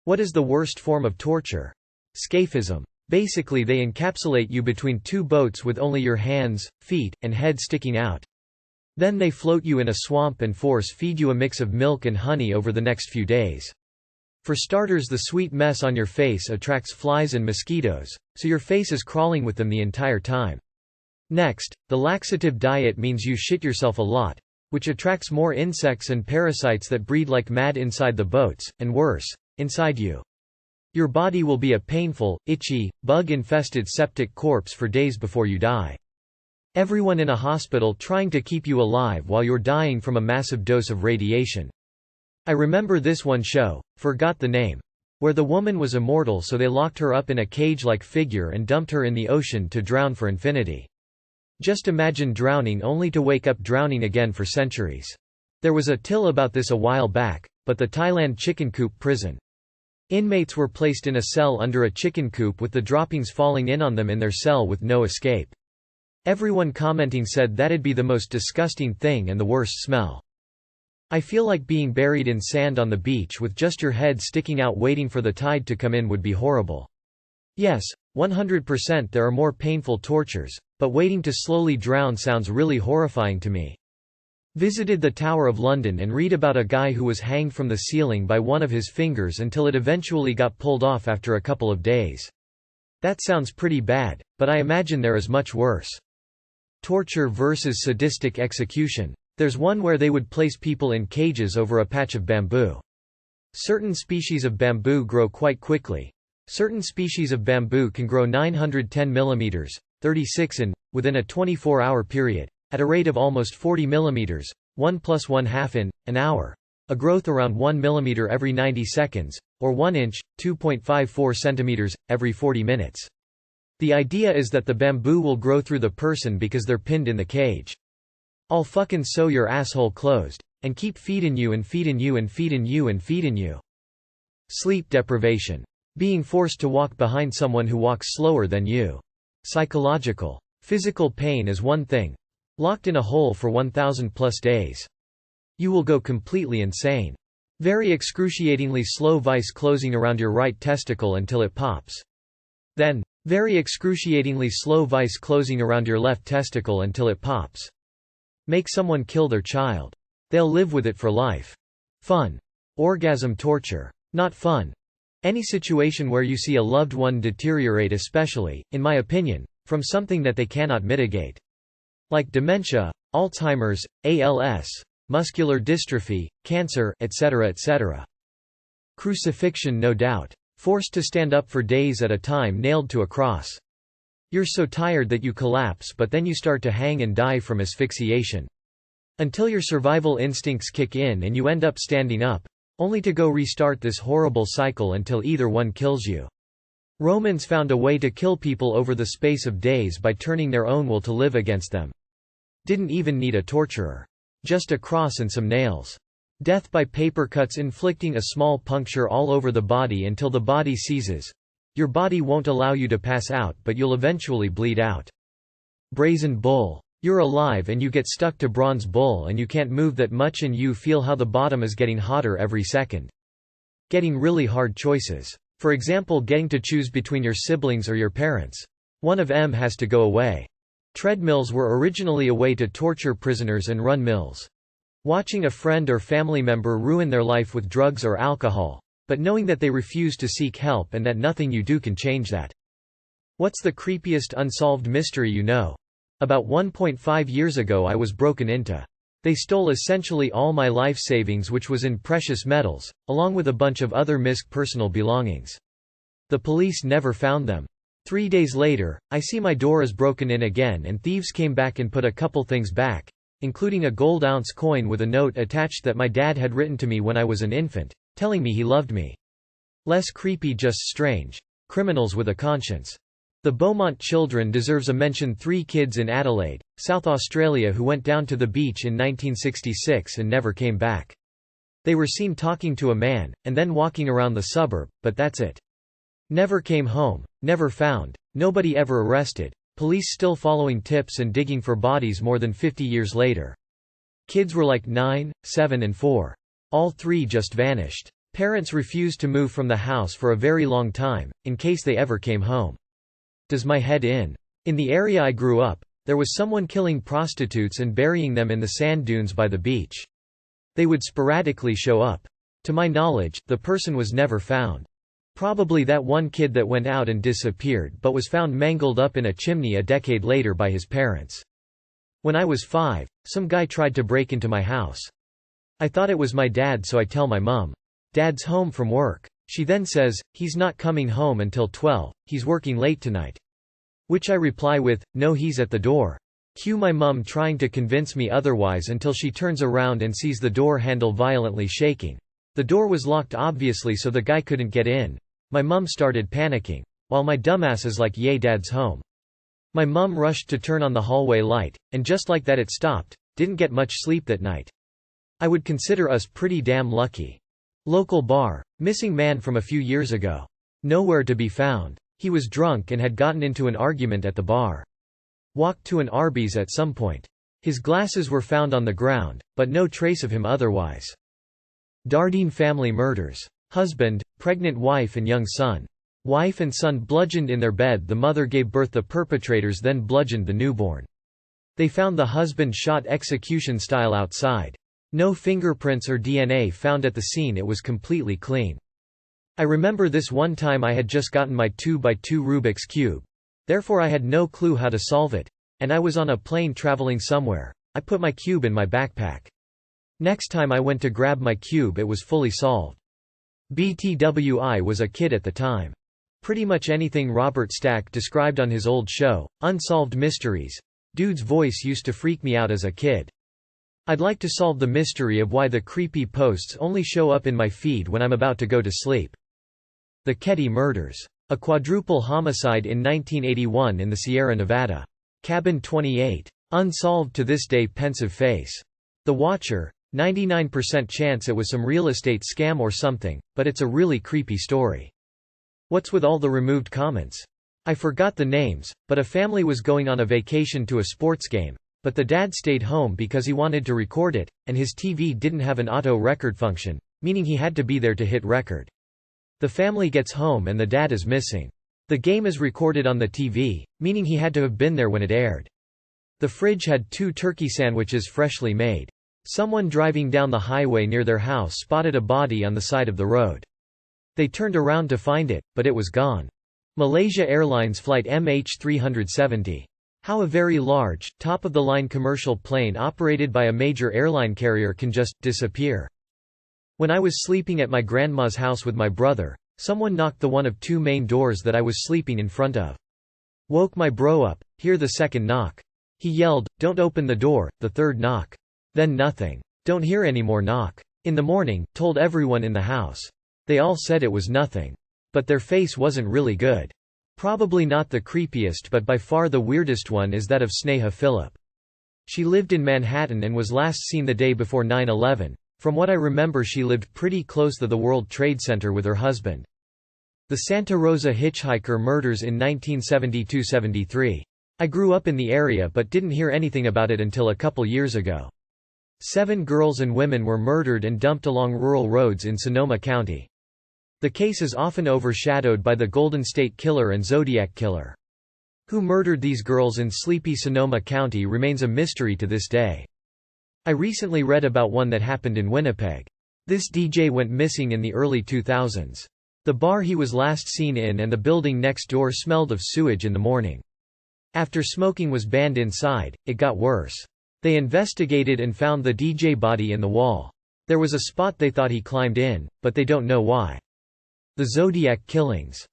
What is the worst form of torture? Scafism. Basically they encapsulate you between two boats with only your hands, feet, and head sticking out. Then they float you in a swamp and force-feed you a mix of milk and honey over the next few days. For starters, the sweet mess on your face attracts flies and mosquitoes, so your face is crawling with them the entire time. Next, the laxative diet means you shit yourself a lot, which attracts more insects and parasites that breed like mad inside the boats, and worse, inside you. Your body will be a painful, itchy, bug-infested septic corpse for days before you die. Everyone in a hospital trying to keep you alive while you're dying from a massive dose of radiation. I remember this one show, forgot the name, where the woman was immortal, so they locked her up in a cage-like figure and dumped her in the ocean to drown for infinity. Just imagine drowning only to wake up drowning again for centuries. There was a till about this a while back, but the Thailand chicken coop prison. Inmates were placed in a cell under a chicken coop with the droppings falling in on them in their cell with no escape. Everyone commenting said that'd be the most disgusting thing and the worst smell. I feel like being buried in sand on the beach with just your head sticking out waiting for the tide to come in would be horrible. Yes, 100% there are more painful tortures, but waiting to slowly drown sounds really horrifying to me. Visited the Tower of London and read about a guy who was hanged from the ceiling by one of his fingers until it eventually got pulled off after a couple of days. That sounds pretty bad, but I imagine there is much worse. Torture versus sadistic execution. There's one where they would place people in cages over a patch of bamboo. Certain species of bamboo grow quite quickly. Certain species of bamboo can grow 910 mm, 36 in, within a 24-hour period, at a rate of almost 40 mm, 1 + 1/2 in, an hour. A growth around 1 mm every 90 seconds, or 1 inch, 2.54 cm, every 40 minutes. The idea is that the bamboo will grow through the person because they're pinned in the cage. I'll fucking sew your asshole closed, and keep feeding you and feeding you and feeding you and feeding you. Sleep deprivation. Being forced to walk behind someone who walks slower than you. Psychological. Physical pain is one thing. Locked in a hole for 1,000+ days. You will go completely insane. Very excruciatingly slow vice closing around your right testicle until it pops. Then, very excruciatingly slow vice closing around your left testicle until it pops. Make someone kill their child. They'll live with it for life. Fun. Orgasm torture. Not fun. Any situation where you see a loved one deteriorate, especially, in my opinion, from something that they cannot mitigate. Like dementia, Alzheimer's, ALS, muscular dystrophy, cancer, etc. etc. Crucifixion, no doubt. Forced to stand up for days at a time nailed to a cross. You're so tired that you collapse, but then you start to hang and die from asphyxiation. Until your survival instincts kick in and you end up standing up, only to go restart this horrible cycle until either one kills you. Romans found a way to kill people over the space of days by turning their own will to live against them. Didn't even need a torturer. Just a cross and some nails. Death by paper cuts, inflicting a small puncture all over the body until the body seizes. Your body won't allow you to pass out, but you'll eventually bleed out. Brazen bull. You're alive and you get stuck to bronze bull and you can't move that much and you feel how the bottom is getting hotter every second. Getting really hard choices. For example, getting to choose between your siblings or your parents. One of them has to go away. Treadmills were originally a way to torture prisoners and run mills. Watching a friend or family member ruin their life with drugs or alcohol, but knowing that they refuse to seek help and that nothing you do can change that. What's the creepiest unsolved mystery you know? About 1.5 years ago I was broken into. They stole essentially all my life savings, which was in precious metals, along with a bunch of other misc personal belongings. The police never found them. 3 days later, I see my door is broken in again and thieves came back and put a couple things back, including a gold ounce coin with a note attached that my dad had written to me when I was an infant, telling me he loved me. Less creepy, just strange. Criminals with a conscience. The Beaumont Children deserves a mention. 3 kids in Adelaide, South Australia who went down to the beach in 1966 and never came back. They were seen talking to a man, and then walking around the suburb, but that's it. Never came home, never found, nobody ever arrested, police still following tips and digging for bodies more than 50 years later. Kids were like 9, 7 and 4. All 3 just vanished. Parents refused to move from the house for a very long time, in case they ever came home. Does my head in? In the area I grew up, there was someone killing prostitutes and burying them in the sand dunes by the beach. They would sporadically show up. To my knowledge, the person was never found. Probably that one kid that went out and disappeared but was found mangled up in a chimney a decade later by his parents. When I was 5, some guy tried to break into my house. I thought it was my dad, so I tell my mom, "Dad's home from work." She then says, "He's not coming home until 12, he's working late tonight." Which I reply with, "No, he's at the door." Cue my mum trying to convince me otherwise until she turns around and sees the door handle violently shaking. The door was locked obviously, so the guy couldn't get in. My mum started panicking. While my dumbass is like, "Yay, Dad's home." My mum rushed to turn on the hallway light, and just like that it stopped. Didn't get much sleep that night. I would consider us pretty damn lucky. Local bar. Missing man from a few years ago. Nowhere to be found. He was drunk and had gotten into an argument at the bar. Walked to an Arby's at some point. His glasses were found on the ground, but no trace of him otherwise. Dardenne family murders. Husband, pregnant wife and young son. Wife and son bludgeoned in their bed. The mother gave birth. The perpetrators then bludgeoned the newborn. They found the husband shot execution style outside. No fingerprints or DNA found at the scene. It was completely clean. I remember this one time I had just gotten my 2x2 Rubik's Cube. Therefore I had no clue how to solve it. And I was on a plane traveling somewhere. I put my cube in my backpack. Next time I went to grab my cube, it was fully solved. BTWI was a kid at the time. Pretty much anything Robert Stack described on his old show, Unsolved Mysteries. Dude's voice used to freak me out as a kid. I'd like to solve the mystery of why the creepy posts only show up in my feed when I'm about to go to sleep. The Ketty murders. A quadruple homicide in 1981 in the Sierra Nevada. Cabin 28. Unsolved to this day. Pensive face. The Watcher. 99% chance it was some real estate scam or something, but it's a really creepy story. What's with all the removed comments? I forgot the names, but a family was going on a vacation to a sports game, but the dad stayed home because he wanted to record it, and his TV didn't have an auto record function, meaning he had to be there to hit record. The family gets home and the dad is missing. The game is recorded on the TV, meaning he had to have been there when it aired. The fridge had 2 turkey sandwiches freshly made. Someone driving down the highway near their house spotted a body on the side of the road. They turned around to find it, but it was gone. Malaysia Airlines flight MH370. How a very large, top-of-the-line commercial plane operated by a major airline carrier can just disappear. When I was sleeping at my grandma's house with my brother, someone knocked the one of 2 main doors that I was sleeping in front of. Woke my bro up, hear the second knock. He yelled, "Don't open the door," the third knock. Then nothing. Don't hear any more knock. In the morning, told everyone in the house. They all said it was nothing. But their face wasn't really good. Probably not the creepiest, but by far the weirdest one is that of Sneha Phillip. She lived in Manhattan and was last seen the day before 9/11. From what I remember, she lived pretty close to the World Trade Center with her husband. The Santa Rosa Hitchhiker murders in 1972–73. I grew up in the area but didn't hear anything about it until a couple years ago. 7 girls and women were murdered and dumped along rural roads in Sonoma County. The case is often overshadowed by the Golden State Killer and Zodiac Killer. Who murdered these girls in sleepy Sonoma County remains a mystery to this day. I recently read about one that happened in Winnipeg. This DJ went missing in the early 2000s. The bar he was last seen in and the building next door smelled of sewage in the morning. After smoking was banned inside, it got worse. They investigated and found the DJ body in the wall. There was a spot they thought he climbed in, but they don't know why. The Zodiac killings.